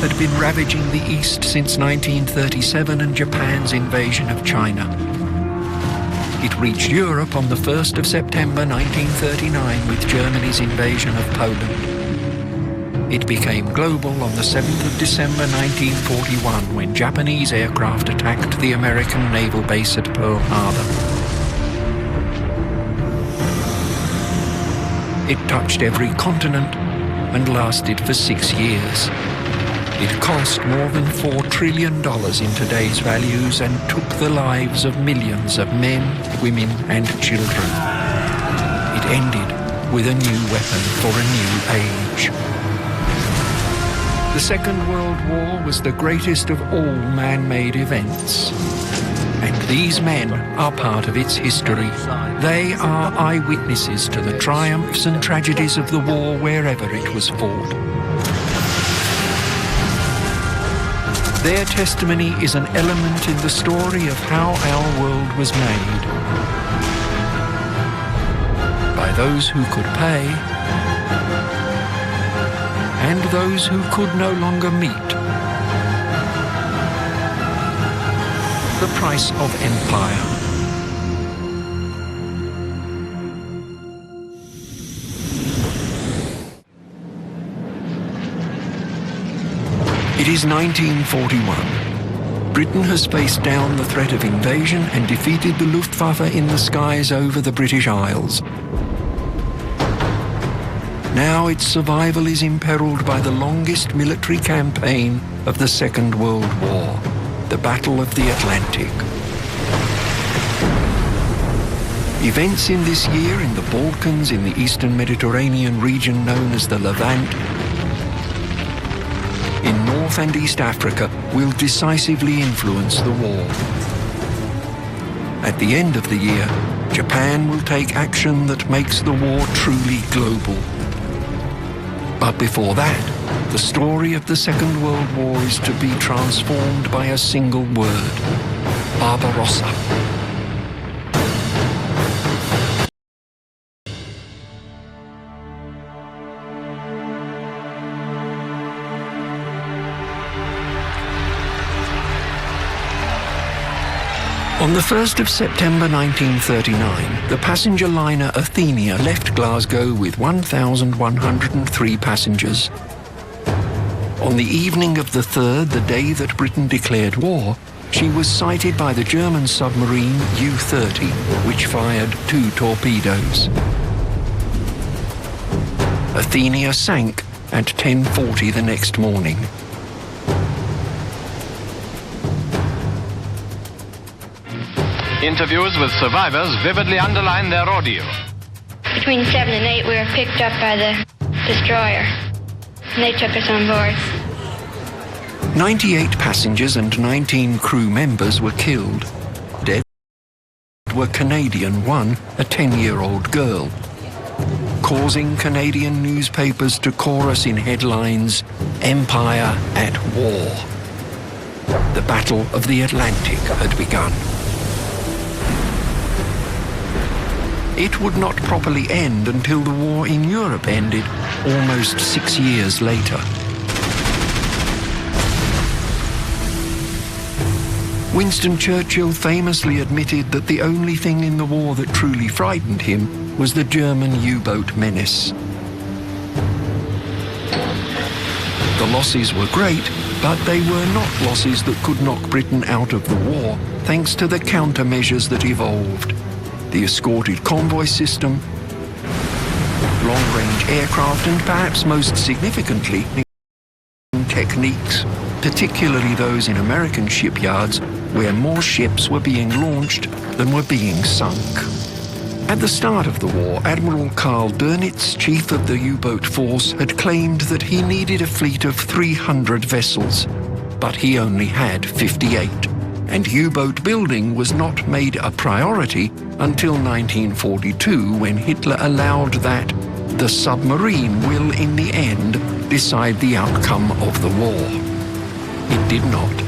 had been ravaging the East since 1937 and Japan's invasion of China. It reached Europe on the 1st of September 1939 with Germany's invasion of Poland. It became global on the 7th of December 1941 when Japanese aircraft attacked the American naval base at Pearl Harbor. It touched every continent and lasted for 6 years. It cost more than $4 trillion in today's values and took the lives of millions of men, women and children. It ended with a new weapon for a new age. The Second World War was the greatest of all man-made events. And these men are part of its history. They are eyewitnesses to the triumphs and tragedies of the war wherever it was fought. Their testimony is an element in the story of how our world was made. By those who could pay, and those who could no longer meet. The price of empire. It is 1941. Britain has faced down the threat of invasion and defeated the Luftwaffe in the skies over the British Isles. Now its survival is imperiled by the longest military campaign of the Second World War, the Battle of the Atlantic. Events in this year in the Balkans, in the Eastern Mediterranean region known as the Levant, in North and East Africa will decisively influence the war. At the end of the year, Japan will take action that makes the war truly global. But before that, the story of the Second World War is to be transformed by a single word: Barbarossa. On the 1st of September 1939, the passenger liner Athenia left Glasgow with 1,103 passengers. On the evening of the 3rd, the day that Britain declared war, she was sighted by the German submarine U-30, which fired 2 torpedoes. Athenia sank at 10:40 the next morning. Interviews with survivors vividly underline their ordeal. Between 7 and 8, we were picked up by the destroyer, and they took us on board. 98 passengers and 19 crew members were killed. Dead were Canadian, one a 10-year-old girl, causing Canadian newspapers to chorus in headlines, "Empire at War." The Battle of the Atlantic had begun. It would not properly end until the war in Europe ended almost 6 years later. Winston Churchill famously admitted that the only thing in the war that truly frightened him was the German U-boat menace. The losses were great, but they were not losses that could knock Britain out of the war, thanks to the countermeasures that evolved. The escorted convoy system, long-range aircraft, and perhaps most significantly, techniques, particularly those in American shipyards, where more ships were being launched than were being sunk. At the start of the war, Admiral Karl Dönitz, chief of the U-boat force, had claimed that he needed a fleet of 300 vessels, but he only had 58. And U-boat building was not made a priority until 1942, when Hitler allowed that the submarine will, in the end, decide the outcome of the war. It did not.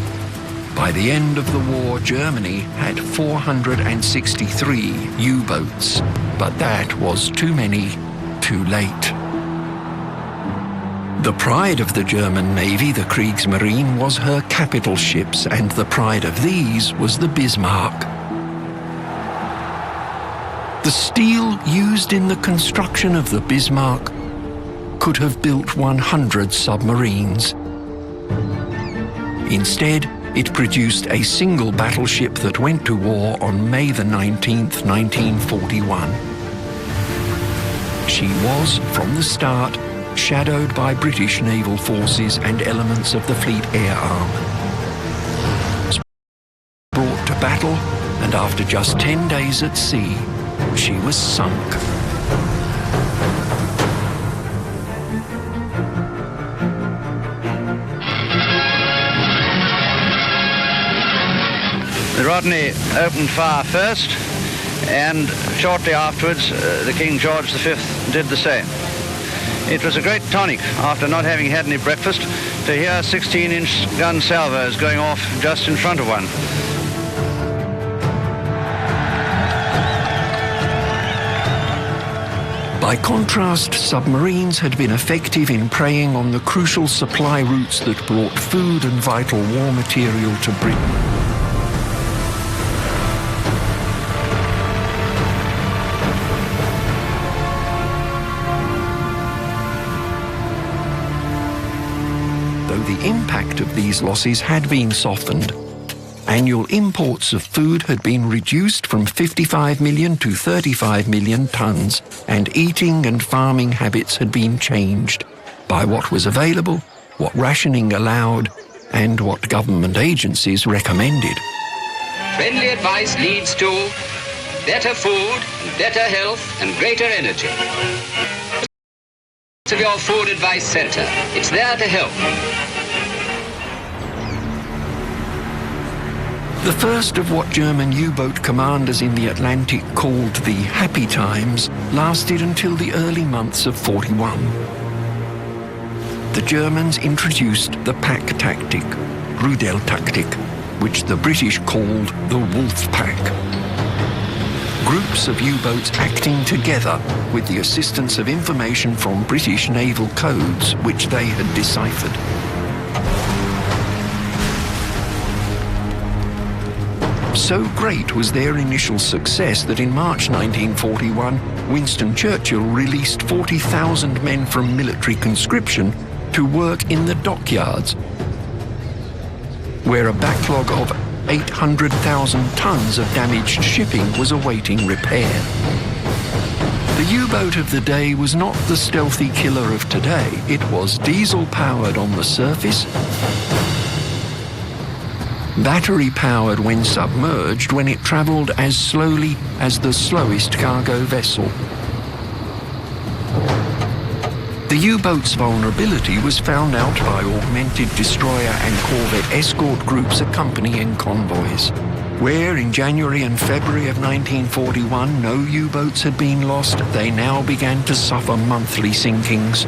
By the end of the war, Germany had 463 U-boats, but that was too many, too late. The pride of the German Navy, the Kriegsmarine, was her capital ships, and the pride of these was the Bismarck. The steel used in the construction of the Bismarck could have built 100 submarines. Instead, it produced a single battleship that went to war on May the 19th, 1941. She was, from the start, shadowed by British naval forces and elements of the Fleet Air Arm. Brought to battle, and after just 10 days at sea, she was sunk. The Rodney opened fire first, and shortly afterwards the King George V did the same. It was a great tonic, after not having had any breakfast, to hear 16-inch gun salvos going off just in front of one. By contrast, submarines had been effective in preying on the crucial supply routes that brought food and vital war material to Britain. The impact of these losses had been softened. Annual imports of food had been reduced from 55 million to 35 million tons, and eating and farming habits had been changed by what was available, what rationing allowed, and what government agencies recommended. Friendly advice leads to better food, better health, and greater energy. Of your Food Advice Center. It's there to help. The first of what German U-boat commanders in the Atlantic called the happy times lasted until the early months of 41. The Germans introduced the pack tactic, Rudeltaktik, which the British called the Wolf Pack. Groups of U-boats acting together with the assistance of information from British naval codes, which they had deciphered. So great was their initial success that in March 1941, Winston Churchill released 40,000 men from military conscription to work in the dockyards, where a backlog of 800,000 tons of damaged shipping was awaiting repair. The U-boat of the day was not the stealthy killer of today. It was diesel-powered on the surface, battery-powered when submerged, when it travelled as slowly as the slowest cargo vessel. The U-boat's vulnerability was found out by augmented destroyer and corvette escort groups accompanying convoys, where in January and February of 1941 no U-boats had been lost. They now began to suffer monthly sinkings.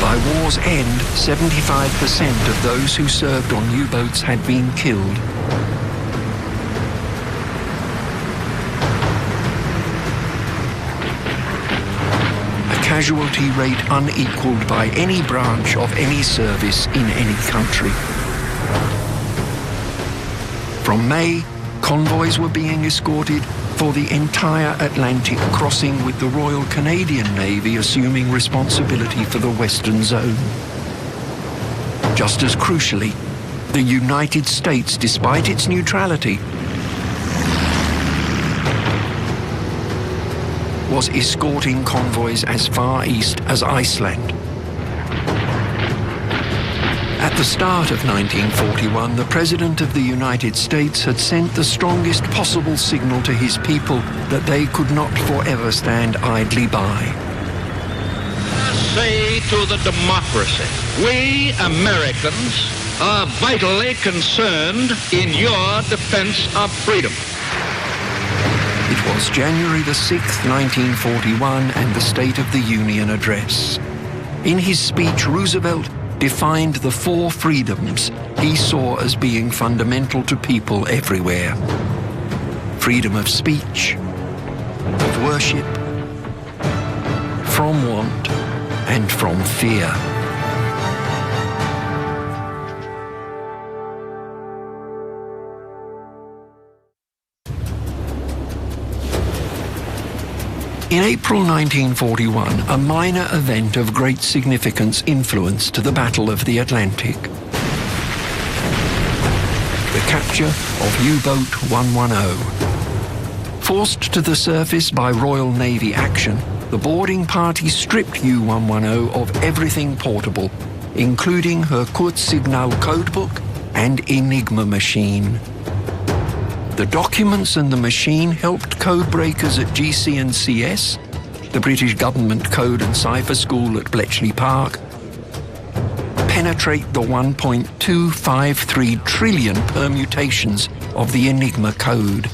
By war's end, 75% of those who served on U-boats had been killed. A casualty rate unequaled by any branch of any service in any country. From May, convoys were being escorted for the entire Atlantic, crossing with the Royal Canadian Navy assuming responsibility for the Western Zone. Just as crucially, the United States, despite its neutrality, was escorting convoys as far east as Iceland. At the start of 1941, the President of the United States had sent the strongest possible signal to his people that they could not forever stand idly by. Say to the democracy, we Americans are vitally concerned in your defense of freedom. It was January the 6th, 1941, and the State of the Union address. In his speech, Roosevelt defined the four freedoms he saw as being fundamental to people everywhere: freedom of speech, of worship, from want and from fear. In April 1941, a minor event of great significance influenced the Battle of the Atlantic. The capture of U-boat 110. Forced to the surface by Royal Navy action, the boarding party stripped U-110 of everything portable, including her Kurzsignal codebook and Enigma machine. The documents and the machine helped codebreakers at GC&CS, the British Government Code and Cipher School at Bletchley Park, penetrate the 1.253 trillion permutations of the Enigma code.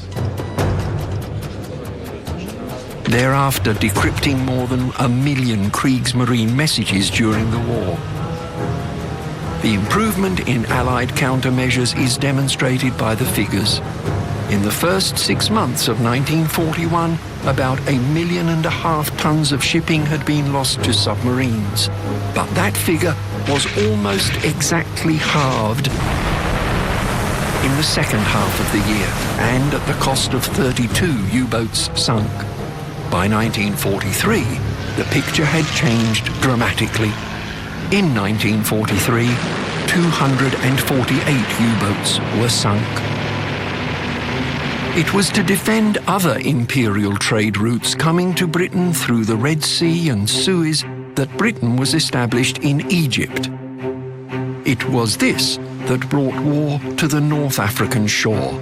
Thereafter decrypting more than 1 million Kriegsmarine messages during the war. The improvement in Allied countermeasures is demonstrated by the figures. In the first 6 months of 1941, about 1.5 million tons of shipping had been lost to submarines. But that figure was almost exactly halved in the second half of the year, and at the cost of 32 U-boats sunk. By 1943, the picture had changed dramatically. In 1943, 248 U-boats were sunk. It was to defend other imperial trade routes coming to Britain through the Red Sea and Suez that Britain was established in Egypt. It was this that brought war to the North African shore,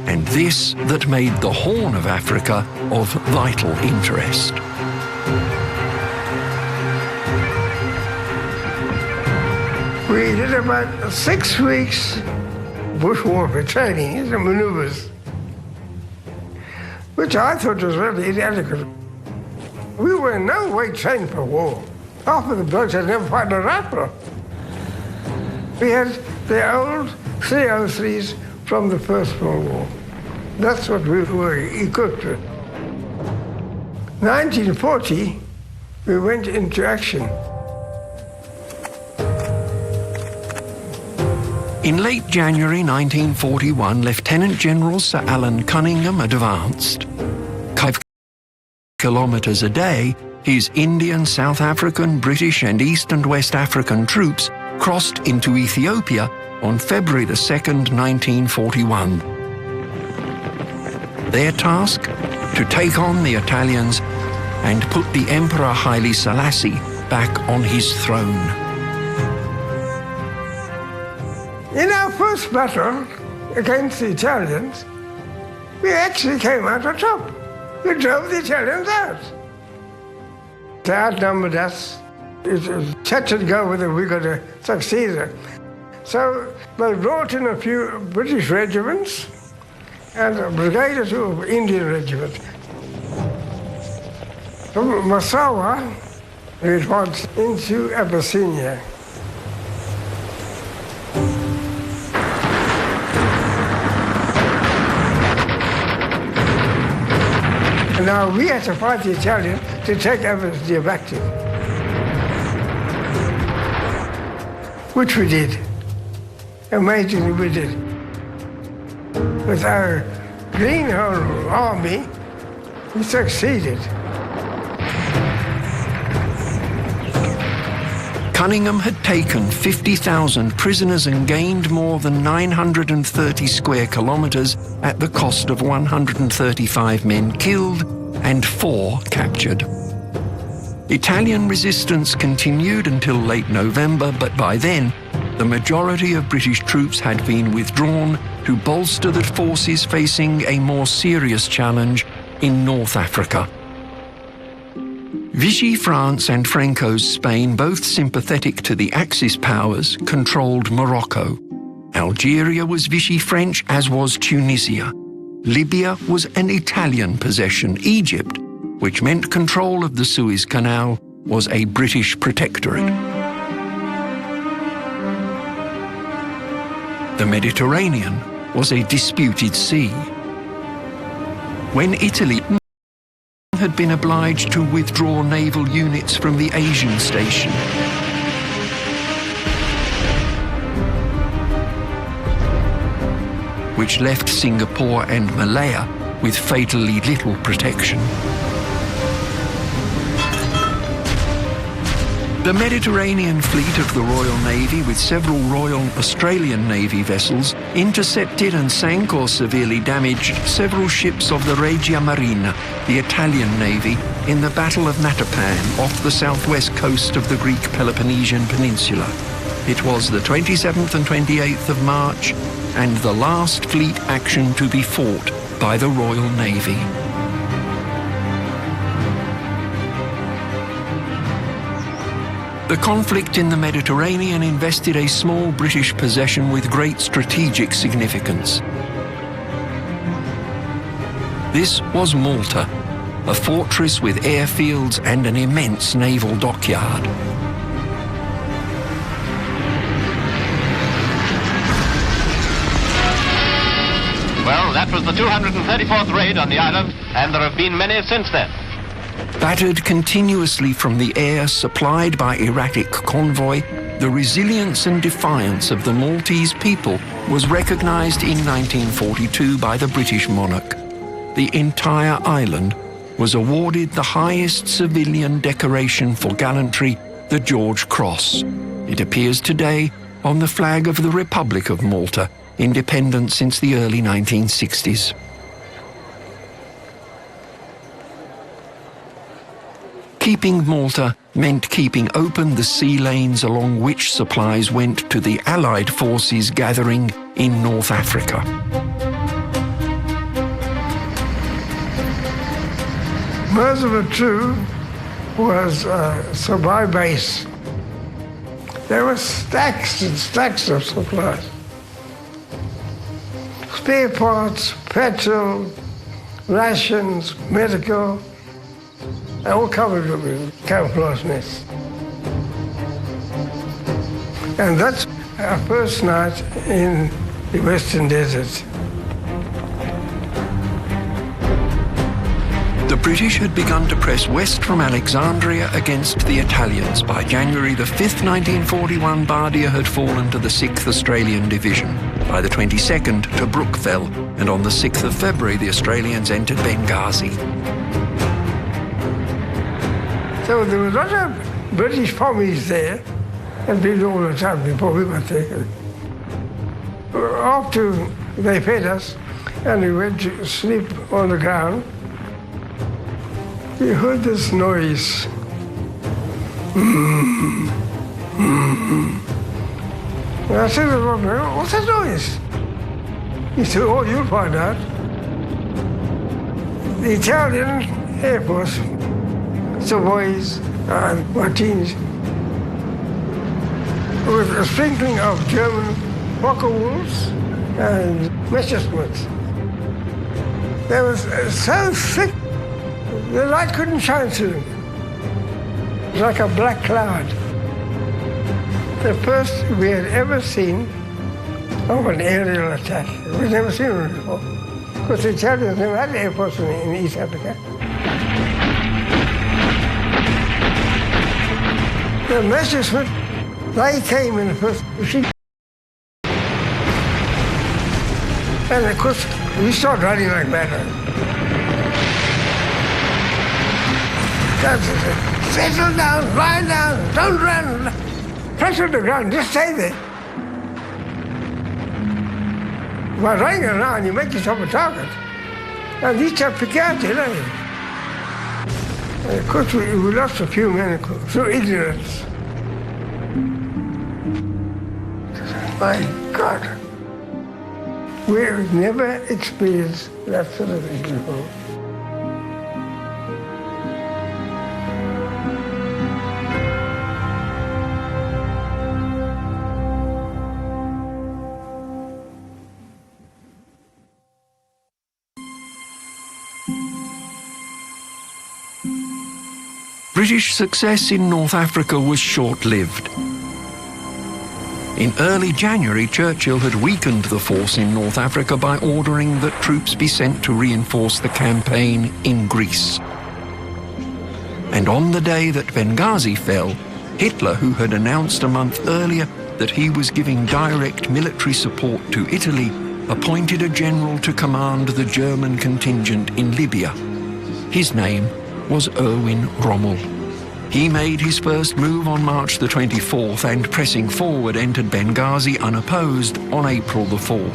and this that made the Horn of Africa of vital interest. We did about 6 weeks bush warfare training and maneuvers, which I thought was really inadequate. We were in no way trained for war. Half of the blokes had never fought a rifle. We had the old 303s from the First World War. That's what we were equipped with. 1940, we went into action. In late January 1941, Lieutenant General Sir Alan Cunningham advanced. 5 kilometers a day, his Indian, South African, British and East and West African troops crossed into Ethiopia on February the 2nd, 1941. Their task? To take on the Italians and put the Emperor Haile Selassie back on his throne. In our first battle against the Italians, we actually came out on top. We drove the Italians out. They outnumbered us. It was touch and go whether we were going to succeed. So they brought in a few British regiments and a brigade or two of Indian regiments. From Massawa, we advanced into Abyssinia. Now we had to fight the Italians to take over the objective, which we did. Amazingly, we did. With our greenhorn army, we succeeded. Cunningham had taken 50,000 prisoners and gained more than 930 square kilometers at the cost of 135 men killed and 4 captured. Italian resistance continued until late November, but by then, the majority of British troops had been withdrawn to bolster the forces facing a more serious challenge in North Africa. Vichy France and Franco's Spain, both sympathetic to the Axis powers, controlled Morocco. Algeria was Vichy French, as was Tunisia. Libya was an Italian possession. Egypt, which meant control of the Suez Canal, was a British protectorate. The Mediterranean was a disputed sea. When Italy had been obliged to withdraw naval units from the Asian station. Which left Singapore and Malaya with fatally little protection. The Mediterranean fleet of the Royal Navy, with several Royal Australian Navy vessels, intercepted and sank or severely damaged several ships of the Regia Marina, the Italian Navy, in the Battle of Matapan off the southwest coast of the Greek Peloponnesian Peninsula. It was the 27th and 28th of March, and the last fleet action to be fought by the Royal Navy. The conflict in the Mediterranean invested a small British possession with great strategic significance. This was Malta, a fortress with airfields and an immense naval dockyard. Well, that was the 234th raid on the island, and there have been many since then. Battered continuously from the air, supplied by erratic convoy, the resilience and defiance of the Maltese people was recognized in 1942 by the British monarch. The entire island was awarded the highest civilian decoration for gallantry, the George Cross. It appears today on the flag of the Republic of Malta, independent since the early 1960s. Keeping Malta meant keeping open the sea lanes along which supplies went to the Allied forces gathering in North Africa. Most of it, too, was a supply base. There were stacks and stacks of supplies. Spare parts, petrol, rations, medical, all covered with camouflage nets. And that's our first night in the Western Desert. The British had begun to press west from Alexandria against the Italians. By January the 5th, 1941, Bardia had fallen to the 6th Australian Division. By the 22nd, Tobruk fell, and on the 6th of February, the Australians entered Benghazi. So there were a lot of British pommies there, and been all the time before we got there. After they fed us, and we went to sleep on the ground, we heard this noise. And I said to Robert, what's that noise? He said, oh, you'll find out. The Italian Air Force, Savoys and Martinis, with a sprinkling of German Focke-Wulfs and Messerschmitts. They were so thick, the light couldn't shine through them. It was like a black cloud. The first we had ever seen of an aerial attack. We'd never seen one before. Because the Italians never had an air force in East Africa. The Messerschmitt, they came in the first machine. And of course, we started running like mad. Settle down, lie down, don't run. Press on the ground, just stay there. By running around, you make yourself a target. And these are piquant, you know. And of course, we lost a few men through ignorance. My God, we've never experienced that sort of thing before. British success in North Africa was short-lived. In early January, Churchill had weakened the force in North Africa by ordering that troops be sent to reinforce the campaign in Greece. And on the day that Benghazi fell, Hitler, who had announced a month earlier that he was giving direct military support to Italy, appointed a general to command the German contingent in Libya. His name was Erwin Rommel. He made his first move on March the 24th and, pressing forward, entered Benghazi unopposed on April the 4th.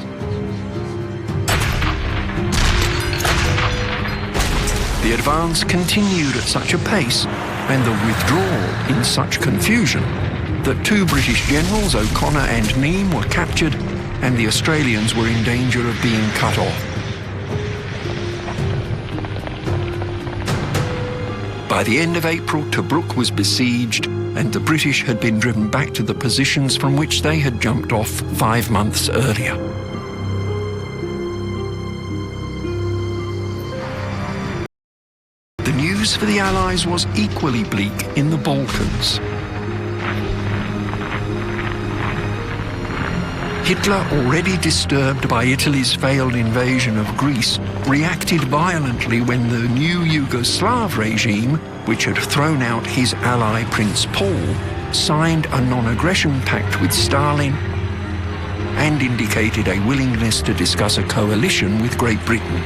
The advance continued at such a pace and the withdrawal in such confusion that 2 British generals, O'Connor and Neame, were captured and the Australians were in danger of being cut off. By the end of April, Tobruk was besieged and the British had been driven back to the positions from which they had jumped off 5 months earlier. The news for the Allies was equally bleak in the Balkans. Hitler, already disturbed by Italy's failed invasion of Greece, reacted violently when the new Yugoslav regime, which had thrown out his ally Prince Paul, signed a non-aggression pact with Stalin and indicated a willingness to discuss a coalition with Great Britain.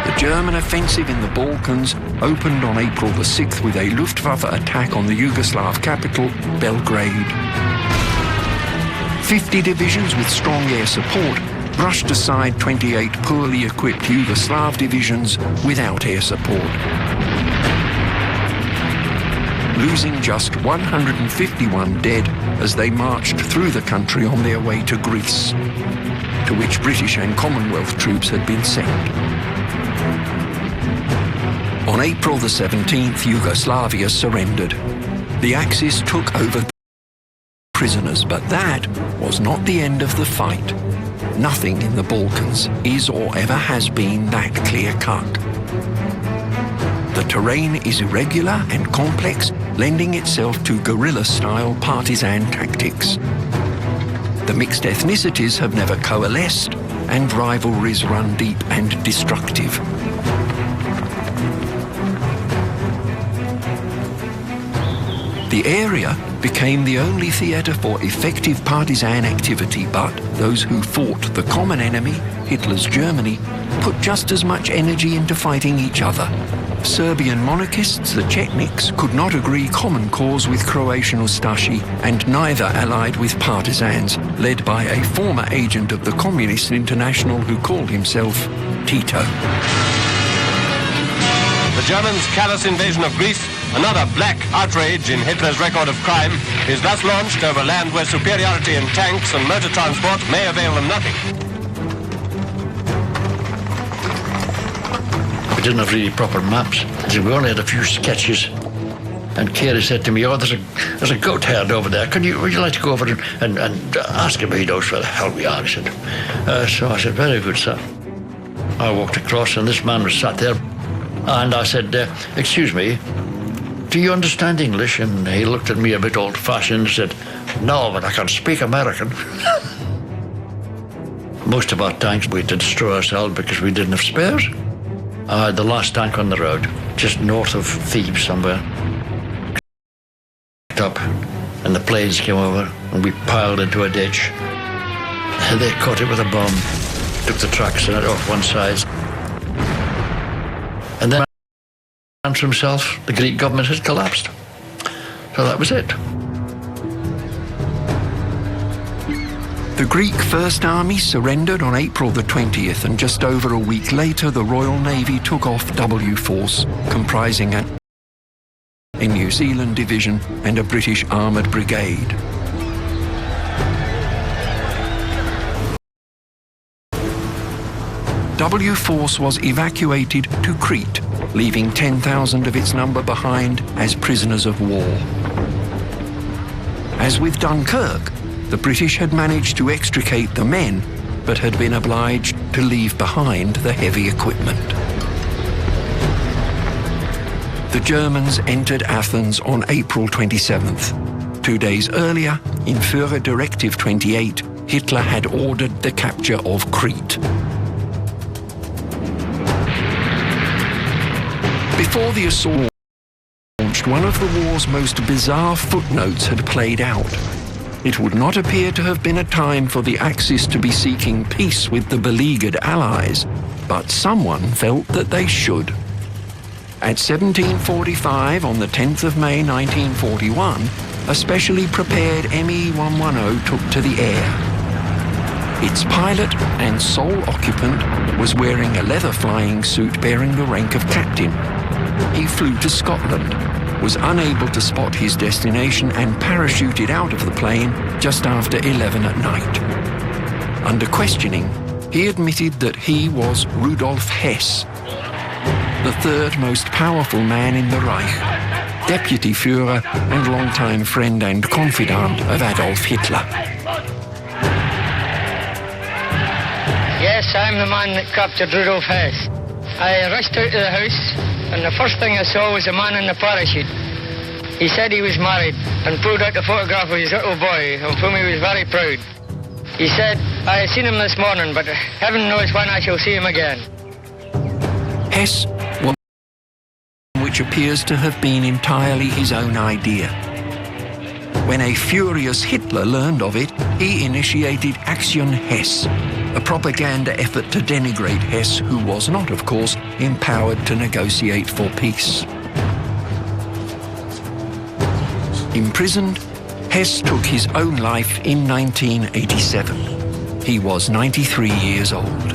The German offensive in the Balkans opened on April the 6th with a Luftwaffe attack on the Yugoslav capital, Belgrade. 50 divisions with strong air support brushed aside 28 poorly equipped Yugoslav divisions without air support, losing just 151 dead as they marched through the country on their way to Greece, to which British and Commonwealth troops had been sent. On April the 17th, Yugoslavia surrendered. The Axis took over prisoners, but that was not the end of the fight. Nothing in the Balkans is or ever has been that clear-cut. The terrain is irregular and complex, lending itself to guerrilla-style partisan tactics. The mixed ethnicities have never coalesced, and rivalries run deep and destructive. The area became the only theatre for effective partisan activity, but those who fought the common enemy, Hitler's Germany, put just as much energy into fighting each other. Serbian monarchists, the Chetniks, could not agree common cause with Croatian Ustashi, and neither allied with partisans, led by a former agent of the Communist International who called himself Tito. The Germans' callous invasion of Greece, another black outrage in Hitler's record of crime, is thus launched over land where superiority in tanks and motor transport may avail them nothing. We didn't have really proper maps. We only had a few sketches. And Carey said to me, "Oh, there's a goat herd over there. Would you like to go over and ask him if he knows where the hell we are?" He said. So I said, "Very good, sir." I walked across and this man was sat there. And I said, "Excuse me, do you understand English?" And he looked at me a bit old-fashioned and said, "No, but I can speak American." Most of our tanks we had to destroy ourselves because we didn't have spares. I had the last tank on the road, just north of Thebes somewhere. Up, and the planes came over, and we piled into a ditch. They caught it with a bomb, took the tracks off one side. And then answered himself, the Greek government had collapsed. So that was it. The Greek First Army surrendered on April the 20th, and just over a week later the Royal Navy took off W Force, comprising a New Zealand division and a British armoured brigade. W Force was evacuated to Crete, leaving 10,000 of its number behind as prisoners of war. As with Dunkirk, the British had managed to extricate the men, but had been obliged to leave behind the heavy equipment. The Germans entered Athens on April 27th. 2 days earlier, in Führer Directive 28, Hitler had ordered the capture of Crete. Before the assault launched, one of the war's most bizarre footnotes had played out. It would not appear to have been a time for the Axis to be seeking peace with the beleaguered Allies, but someone felt that they should. At 1745, on the 10th of May 1941, a specially prepared Me-110 took to the air. Its pilot and sole occupant was wearing a leather flying suit bearing the rank of captain. He flew to Scotland, was unable to spot his destination and parachuted out of the plane just after 11 at night. Under questioning, he admitted that he was Rudolf Hess, the third most powerful man in the Reich, deputy Führer and longtime friend and confidant of Adolf Hitler. Yes, I'm the man that captured Rudolf Hess. I rushed out to the house, and the first thing I saw was a man in the parachute. He said he was married and pulled out a photograph of his little boy, of whom he was very proud. He said, I have seen him this morning, but heaven knows when I shall see him again. Hess was which appears to have been entirely his own idea. When a furious Hitler learned of it, he initiated Aktion Hess, a propaganda effort to denigrate Hess, who was not, of course, empowered to negotiate for peace. Imprisoned, Hess took his own life in 1987. He was 93 years old.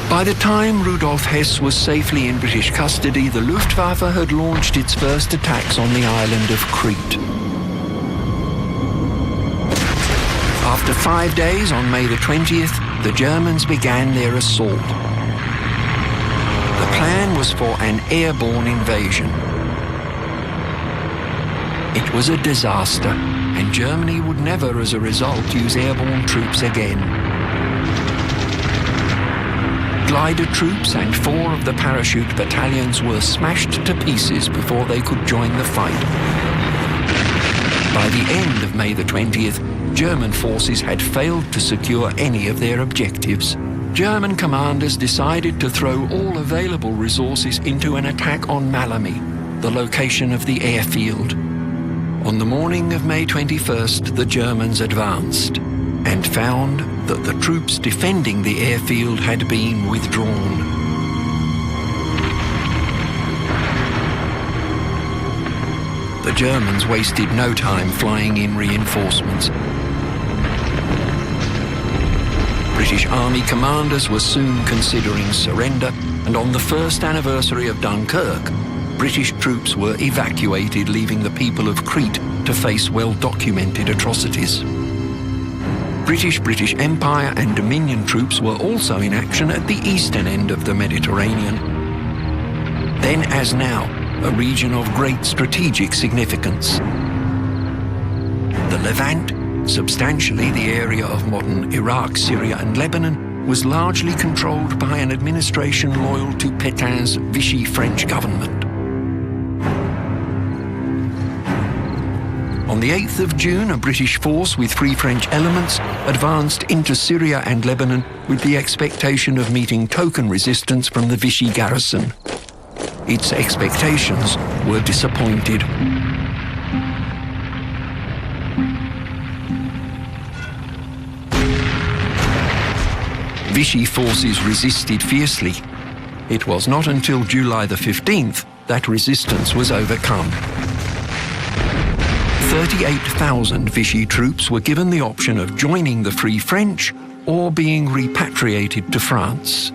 By the time Rudolf Hess was safely in British custody, the Luftwaffe had launched its first attacks on the island of Crete. After 5 days, on May the 20th, the Germans began their assault. The plan was for an airborne invasion. It was a disaster, and Germany would never, as a result, use airborne troops again. Glider troops and 4 of the parachute battalions were smashed to pieces before they could join the fight. By the end of May the 20th, German forces had failed to secure any of their objectives. German commanders decided to throw all available resources into an attack on Malami, the location of the airfield. On the morning of May 21st, the Germans advanced and found that the troops defending the airfield had been withdrawn. The Germans wasted no time flying in reinforcements. British Army commanders were soon considering surrender, and on the first anniversary of Dunkirk, British troops were evacuated, leaving the people of Crete to face well-documented atrocities. British Empire and Dominion troops were also in action at the eastern end of the Mediterranean. Then, as now, a region of great strategic significance. The Levant, substantially the area of modern Iraq, Syria and Lebanon, was largely controlled by an administration loyal to Pétain's Vichy French government. On the 8th of June, a British force with Free French elements advanced into Syria and Lebanon with the expectation of meeting token resistance from the Vichy garrison. Its expectations were disappointed. Vichy forces resisted fiercely. It was not until July the 15th that resistance was overcome. 38,000 Vichy troops were given the option of joining the Free French or being repatriated to France.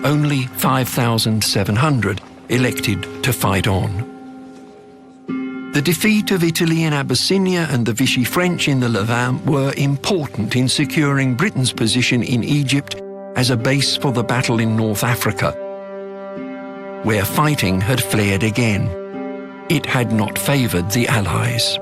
Only 5,700 elected to fight on. The defeat of Italy in Abyssinia and the Vichy French in the Levant were important in securing Britain's position in Egypt as a base for the battle in North Africa, where fighting had flared again. It had not favoured the Allies.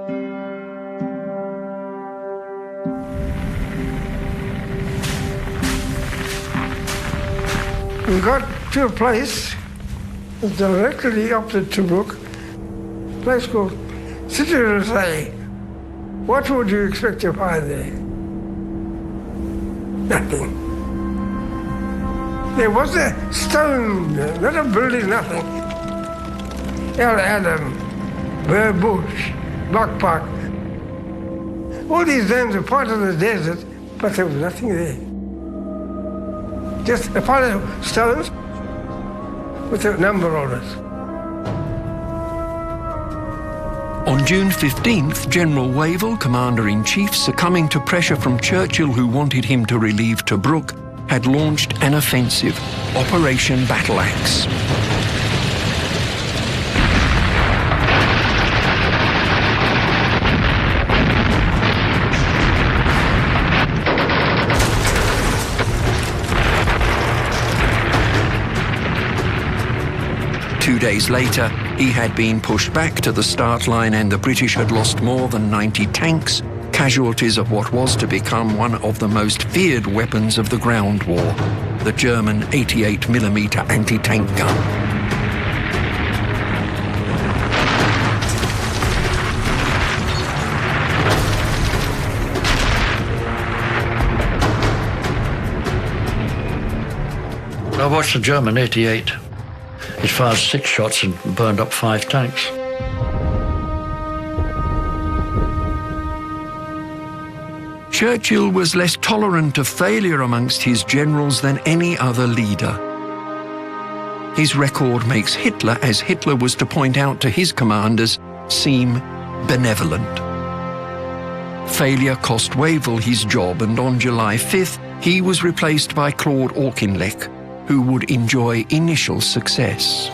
We got to a place directly opposite Tobruk, a place called City of Rasay. What would you expect to find there? Nothing. There was a stone, not a building, nothing. El Adam, Burr Bush, Buck Park. All these names are part of the desert, but there was nothing there. Just a pile of stones with a number on it. On June 15th, General Wavell, Commander-in-Chief, succumbing to pressure from Churchill who wanted him to relieve Tobruk, had launched an offensive, Operation Battle Axe. Two days later, he had been pushed back to the start line and the British had lost more than 90 tanks, casualties of what was to become one of the most feared weapons of the ground war, the German 88mm anti-tank gun. I watched the German 88. It fired 6 shots and burned up 5 tanks. Churchill was less tolerant of failure amongst his generals than any other leader. His record makes Hitler, as Hitler was to point out to his commanders, seem benevolent. Failure cost Wavell his job, and on July 5th, he was replaced by Claude Auchinleck, who would enjoy initial success.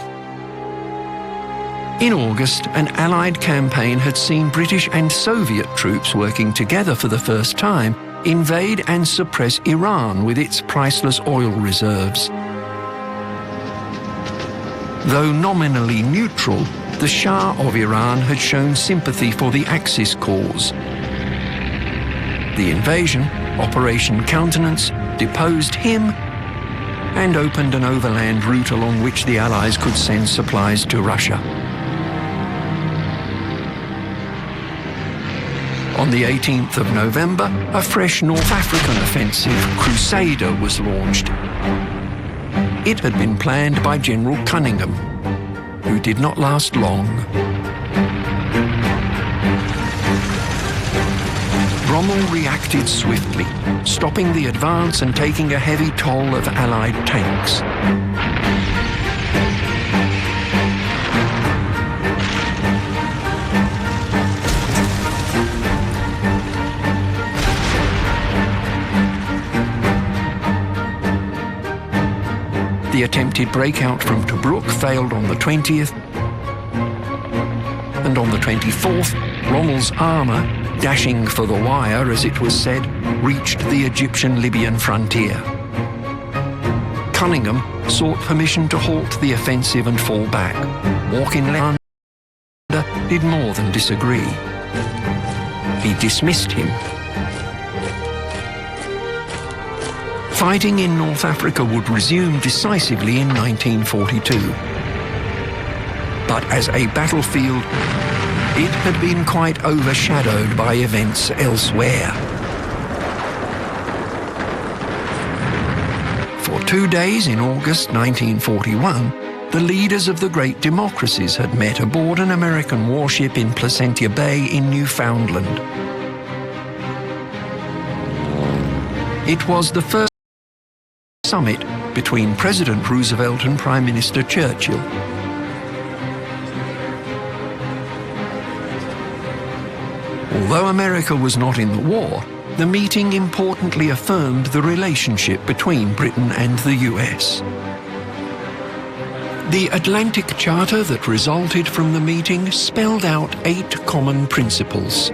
In August, an Allied campaign had seen British and Soviet troops working together for the first time invade and suppress Iran with its priceless oil reserves. Though nominally neutral, the Shah of Iran had shown sympathy for the Axis cause. The invasion, Operation Countenance, deposed him and opened an overland route along which the Allies could send supplies to Russia. On the 18th of November, a fresh North African offensive, Crusader, was launched. It had been planned by General Cunningham, who did not last long. Rommel reacted swiftly, stopping the advance and taking a heavy toll of Allied tanks. The attempted breakout from Tobruk failed on the 20th, and on the 24th, Rommel's armour, dashing for the wire, as it was said, reached the Egyptian-Libyan frontier. Cunningham sought permission to halt the offensive and fall back. Auchinleck did more than disagree. He dismissed him. Fighting in North Africa would resume decisively in 1942. But as a battlefield, it had been quite overshadowed by events elsewhere. For 2 days in August 1941, the leaders of the great democracies had met aboard an American warship in Placentia Bay in Newfoundland. It was the first summit between President Roosevelt and Prime Minister Churchill. Although America was not in the war, the meeting importantly affirmed the relationship between Britain and the US. The Atlantic Charter that resulted from the meeting spelled out 8 common principles: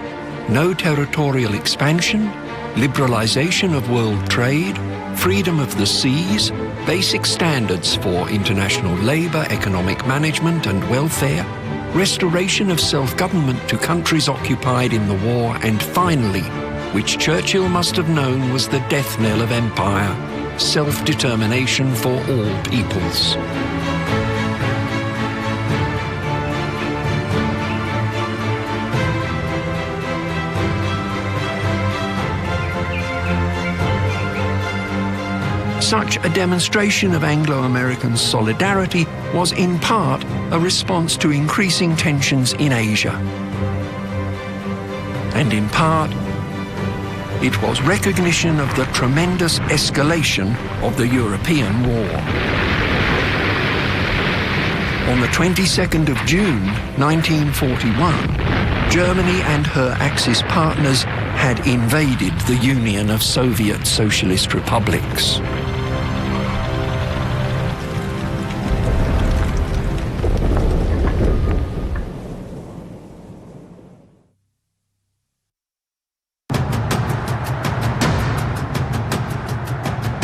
no territorial expansion, liberalization of world trade, freedom of the seas, basic standards for international labor, economic management and welfare, restoration of self-government to countries occupied in the war, and finally, which Churchill must have known was the death knell of empire, self-determination for all peoples. Such a demonstration of Anglo-American solidarity was in part a response to increasing tensions in Asia. And in part, it was recognition of the tremendous escalation of the European war. On the 22nd of June 1941, Germany and her Axis partners had invaded the Union of Soviet Socialist Republics.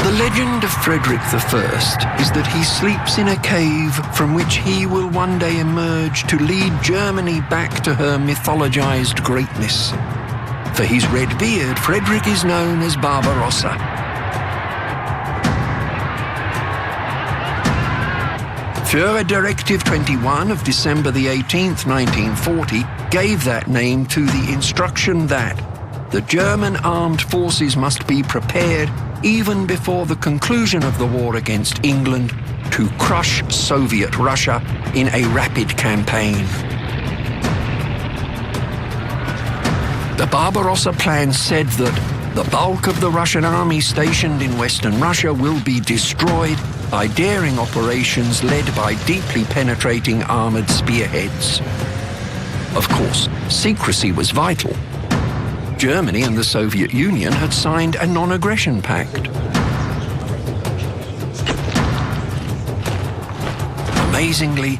The legend of Frederick I is that he sleeps in a cave from which he will one day emerge to lead Germany back to her mythologized greatness. For his red beard, Frederick is known as Barbarossa. Führer Directive 21 of December the 18th, 1940, gave that name to the instruction that the German armed forces must be prepared even before the conclusion of the war against England to crush Soviet Russia in a rapid campaign. The Barbarossa plan said that the bulk of the Russian army stationed in Western Russia will be destroyed by daring operations led by deeply penetrating armored spearheads. Of course, secrecy was vital. Germany and the Soviet Union had signed a non-aggression pact. Amazingly,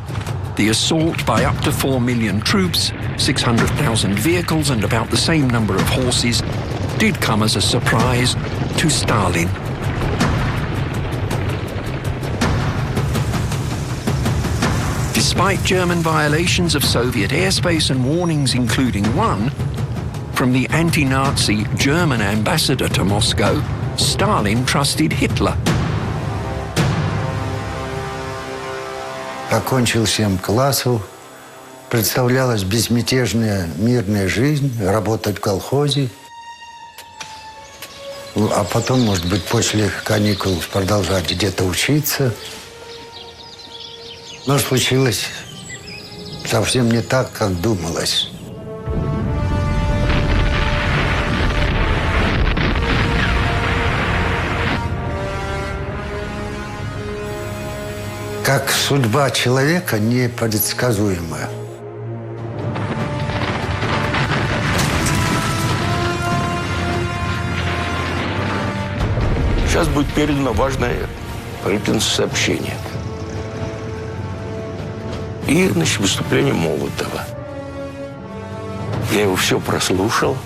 the assault by up to 4 million troops, 600,000 vehicles and about the same number of horses did come as a surprise to Stalin. Despite German violations of Soviet airspace and warnings, including one from the anti-Nazi German ambassador to Moscow, Stalin trusted Hitler. Окончил 7 классов, представлялась безмятежная мирная жизнь, работать в колхозе. А потом, может быть, после каникул продолжать где-то учиться. Но случилось совсем не так, как думалось. Как судьба человека непредсказуема. Сейчас будет передано важное правительственное сообщение. И, значит, выступление Молотова. Я его все прослушал.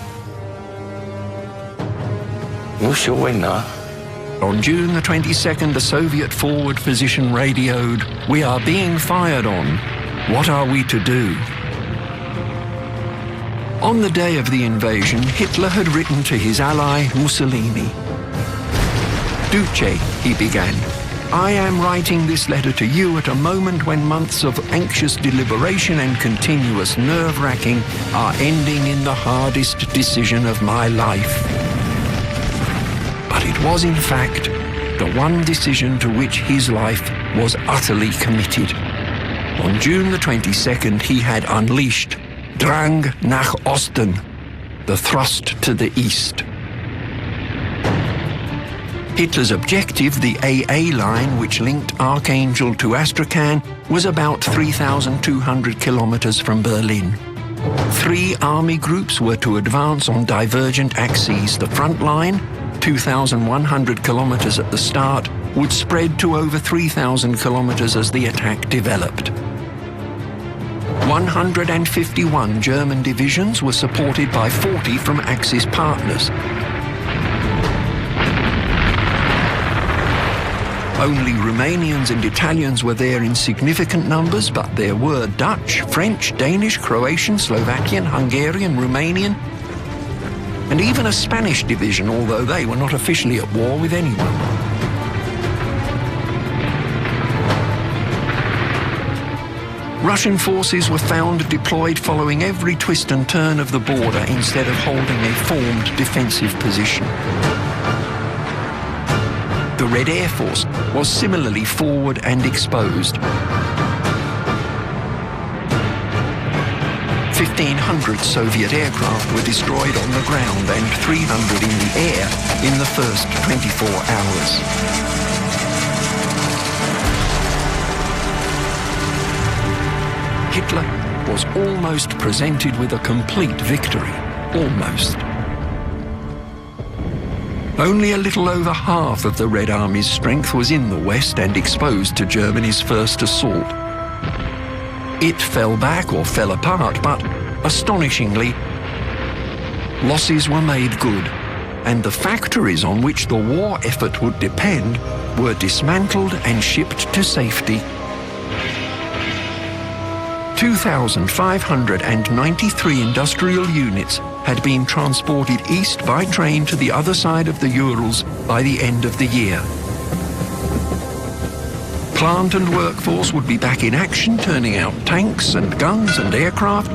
Ну, все, война. On June the 22nd, the Soviet forward position radioed, "We are being fired on. What are we to do?" On the day of the invasion, Hitler had written to his ally, Mussolini. "Duce," he began, "I am writing this letter to you at a moment when months of anxious deliberation and continuous nerve-wracking are ending in the hardest decision of my life." But it was, in fact, the one decision to which his life was utterly committed. On June the 22nd, he had unleashed Drang nach Osten, the thrust to the east. Hitler's objective, the AA line, which linked Archangel to Astrakhan, was about 3,200 kilometers from Berlin. 3 army groups were to advance on divergent axes. The front line, 2,100 kilometers at the start, would spread to over 3,000 kilometers as the attack developed. 151 German divisions were supported by 40 from Axis partners. Only Romanians and Italians were there in significant numbers, but there were Dutch, French, Danish, Croatian, Slovakian, Hungarian, Romanian, and even a Spanish division, although they were not officially at war with anyone. Russian forces were found deployed following every twist and turn of the border instead of holding a formed defensive position. The Red Air Force was similarly forward and exposed. 1,500 Soviet aircraft were destroyed on the ground and 300 in the air in the first 24 hours. Hitler was almost presented with a complete victory. Almost. Only a little over half of the Red Army's strength was in the West and exposed to Germany's first assault. It fell back or fell apart, but astonishingly, losses were made good, and the factories on which the war effort would depend were dismantled and shipped to safety. 2,593 industrial units had been transported east by train to the other side of the Urals by the end of the year. Plant and workforce would be back in action, turning out tanks and guns and aircraft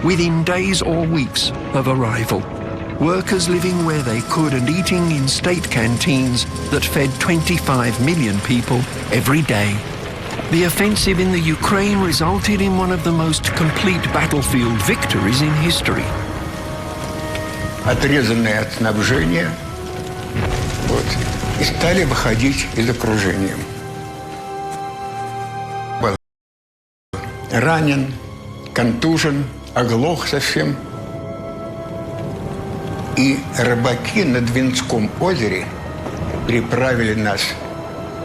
within days or weeks of arrival. Workers living where they could and eating in state canteens that fed 25 million people every day. The offensive in the Ukraine resulted in one of the most complete battlefield victories in history. Отрезанные от снабжения, и стали выходить из окружения. Был ранен, контужен, оглох совсем. И рыбаки на Двинском озере переправили нас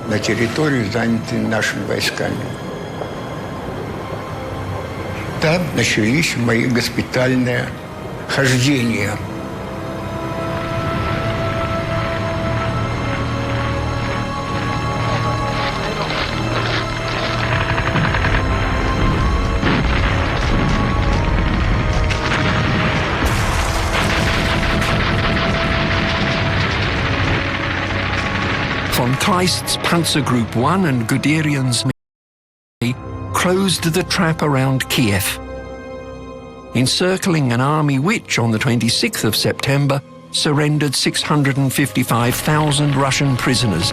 на территорию, занятую нашими войсками. Там начались мои госпитальные хождения. Von Kleist's Panzer Group 1 and Guderian's closed the trap around Kiev, encircling an army which, on the 26th of September, surrendered 655,000 Russian prisoners.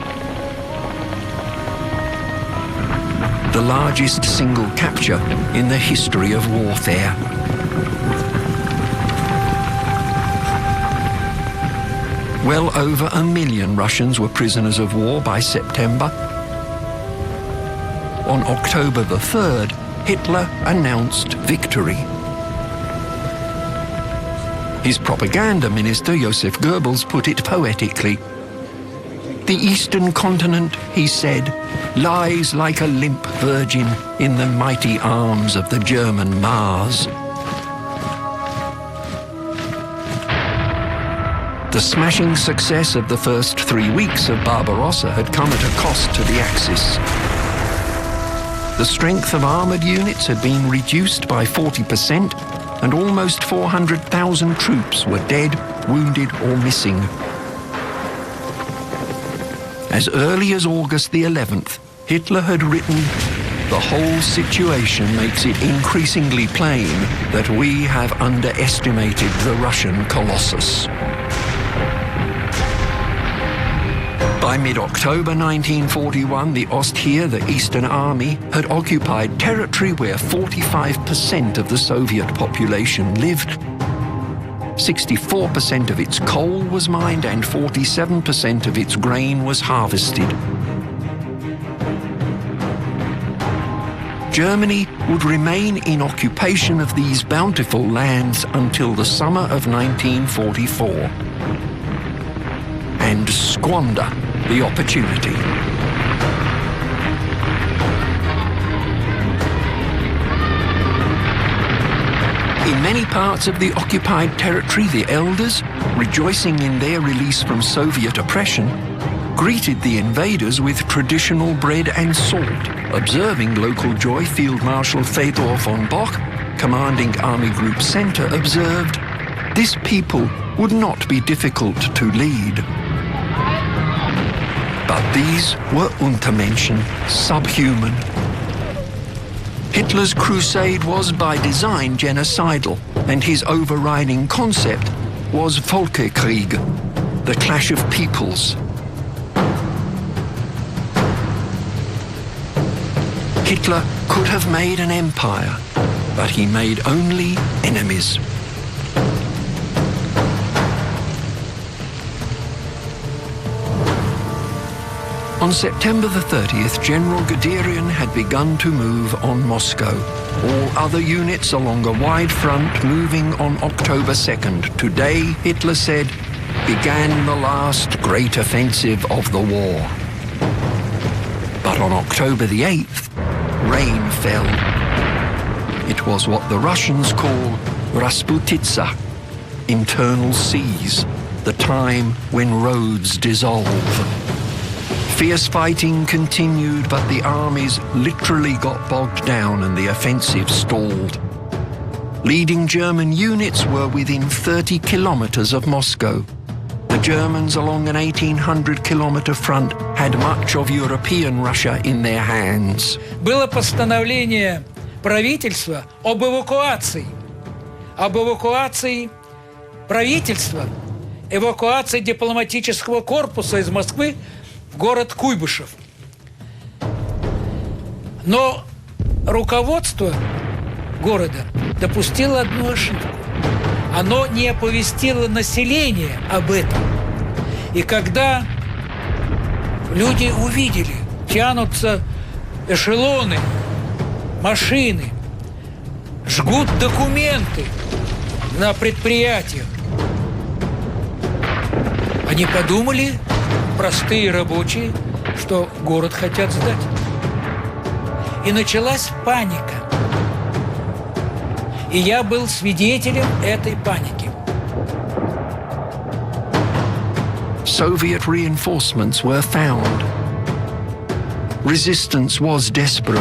The largest single capture in the history of warfare. Well over 1 million Russians were prisoners of war by September. On October the 3rd, Hitler announced victory. His propaganda minister, Joseph Goebbels, put it poetically. The Eastern continent, he said, lies like a limp virgin in the mighty arms of the German Mars. The smashing success of the first 3 weeks of Barbarossa had come at a cost to the Axis. The strength of armoured units had been reduced by 40%, and almost 400,000 troops were dead, wounded or missing. As early as August the 11th, Hitler had written, "The whole situation makes it increasingly plain that we have underestimated the Russian Colossus." By mid-October 1941, the Ostheer, the Eastern Army, had occupied territory where 45% of the Soviet population lived. 64% of its coal was mined and 47% of its grain was harvested. Germany would remain in occupation of these bountiful lands until the summer of 1944 and squander the opportunity. In many parts of the occupied territory, the elders, rejoicing in their release from Soviet oppression, greeted the invaders with traditional bread and salt. Observing local joy, Field Marshal Theodor von Bock, commanding Army Group Center, observed, "This people would not be difficult to lead." But these were Untermenschen, subhuman. Hitler's crusade was by design genocidal, and his overriding concept was Völkerkrieg, the clash of peoples. Hitler could have made an empire, but he made only enemies. On September the 30th, General Guderian had begun to move on Moscow. All other units along a wide front moving on October 2nd. Today, Hitler said, began the last great offensive of the war. But on October the 8th, rain fell. It was what the Russians call Rasputitsa, internal seas, the time when roads dissolve. Fierce fighting continued, but the armies literally got bogged down and the offensive stalled. Leading German units were within 30 kilometers of Moscow. The Germans along an 1,800-kilometer front had much of European Russia in their hands. Было постановление правительства об эвакуации правительства, эвакуации дипломатического корпуса из Москвы в город Куйбышев. Но руководство города допустило одну ошибку. Оно не оповестило население об этом. И когда люди увидели, тянутся эшелоны, машины, жгут документы на предприятиях, они подумали, простые рабочие, что город хотят сдать. И началась паника. И я был свидетелем этой паники. Soviet reinforcements were found. Resistance was desperate.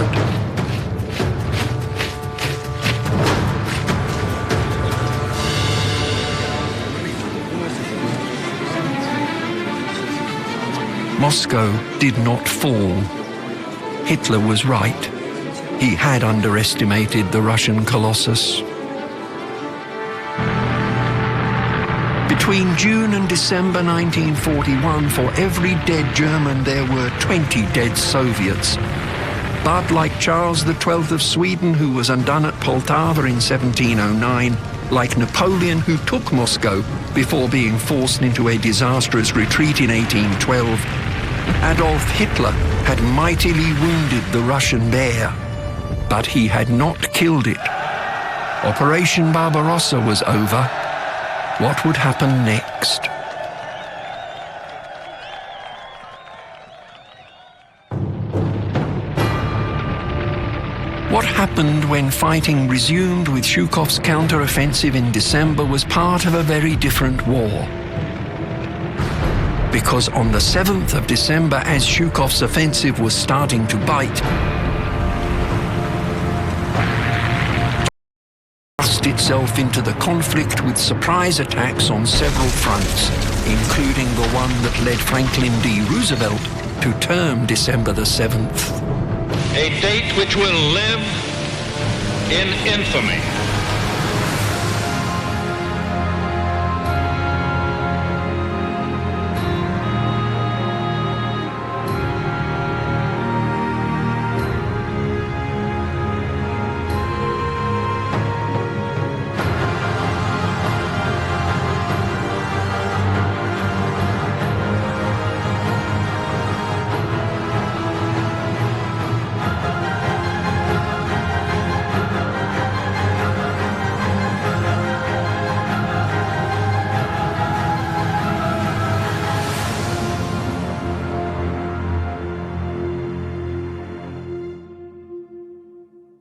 Moscow did not fall. Hitler was right. He had underestimated the Russian colossus. Between June and December 1941, for every dead German, there were 20 dead Soviets. But like Charles XII of Sweden, who was undone at Poltava in 1709, like Napoleon, who took Moscow before being forced into a disastrous retreat in 1812, Adolf Hitler had mightily wounded the Russian bear. But he had not killed it. Operation Barbarossa was over. What would happen next? What happened when fighting resumed with Zhukov's counter-offensive in December was part of a very different war. Because on the 7th of December, as Zhukov's offensive was starting to bite, itself into the conflict with surprise attacks on several fronts, including the one that led Franklin D. Roosevelt to term December the 7th. A date which will live in infamy.